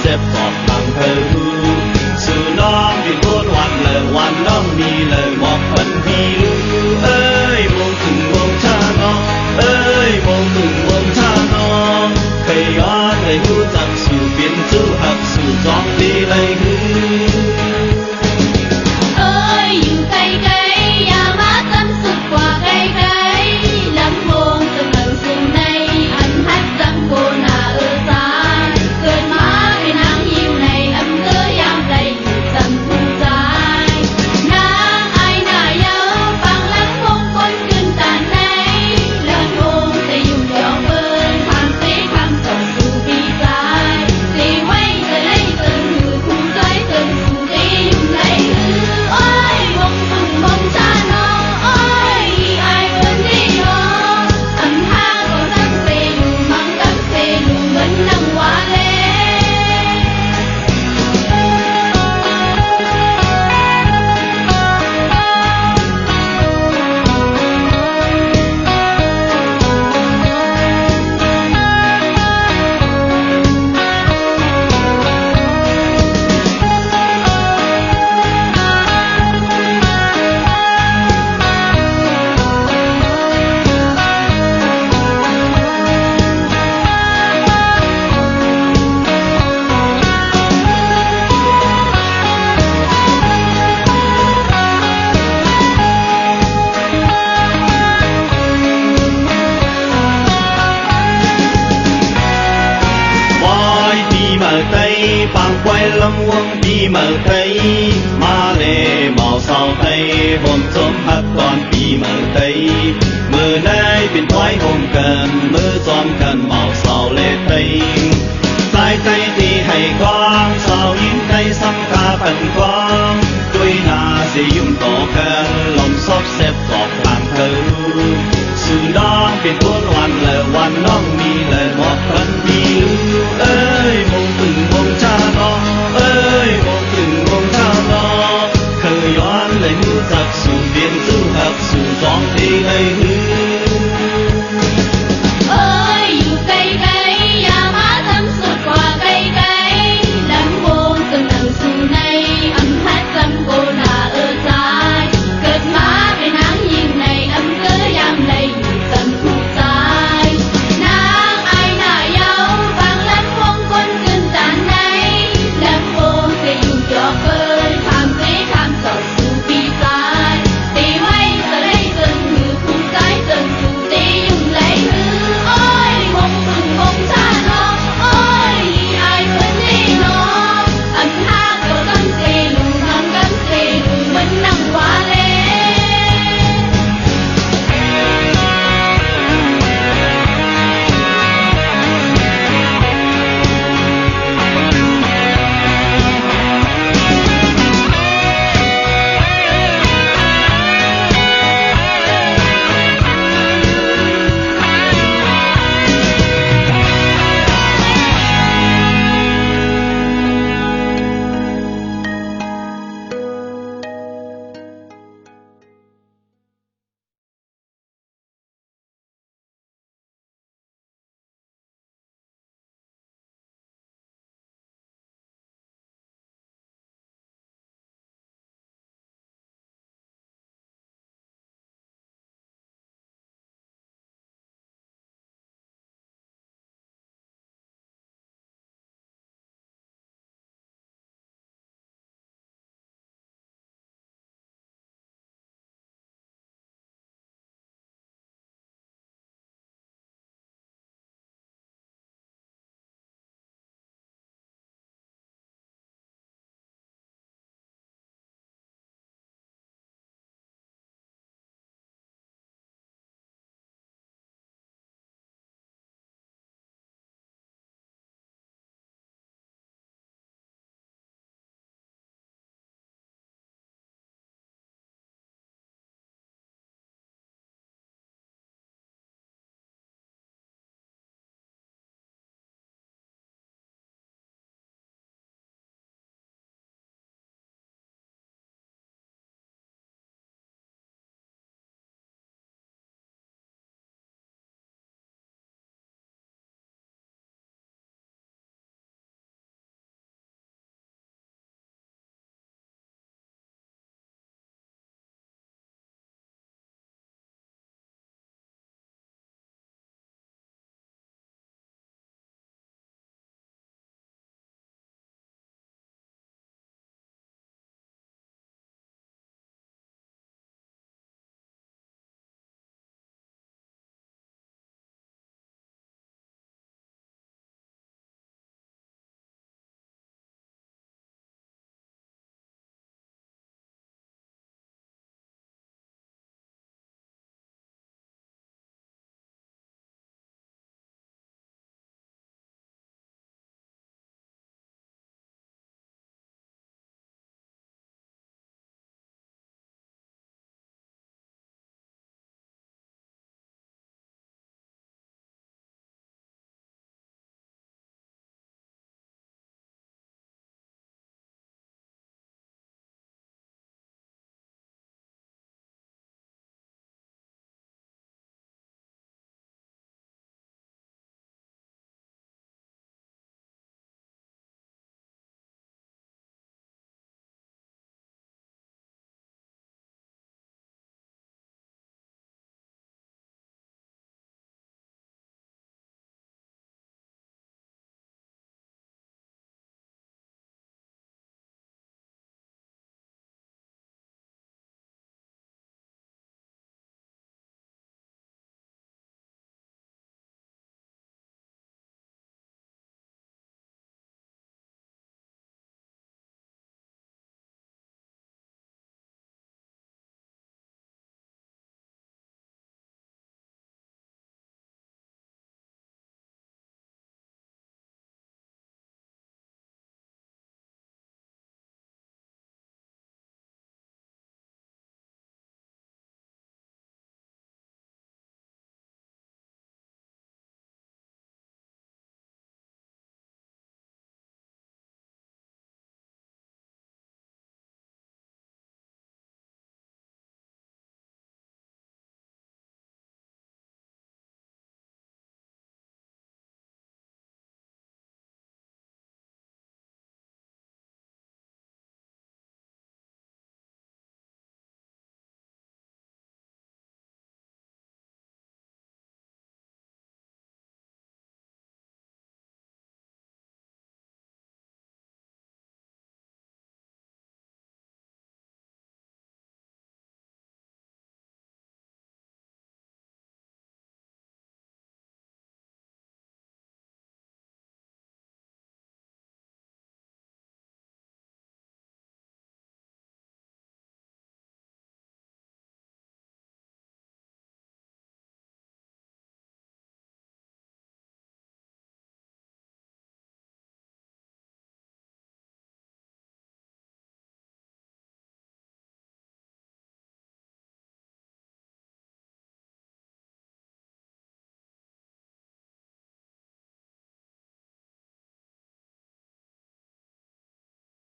xếp giọt hàng thơ sự non vì thôn hoàn non mi lời một phần hi ơi mong từng mong cha non ơi mong từng mong cha non thầy oan thầy hữu rằng sự biến chữ hợp sự giọt đi lời hư ơi dù cây cây ya má tâm sức qua cây cây lắm buồn từng lần xuân nay anh hát rằng cô nà ơ xa cười má cái nắng yêu này âm tớ yang đầy dần thu dài nắng ai nà yêu bằng lắng mong con cơn tàn nay lần hôn sẽ dùng gió bơi hàng tế khăm tổng sự bi dài thì quay giờ lấy từng người cùng tới từng sự đi dùng lấy ôi mong mừng mong cha nó ôi ai quên đi nó âm ha có đắng xê lù mong đắng xê lù vẫn nắng hoa lên tây bằng quay lâm quân đi mở tây ma lệ màu sao tây hôm sớm hát con đi mở tây mưa nay biển thoái hôm cần mưa giòn cần màu sao lệ tây tai tây thì hay quang sao yên tây xăm ca phần quang tôi là sẽ dùng tổ cần lòng xót xếp giọt hàng thơ sự đó biển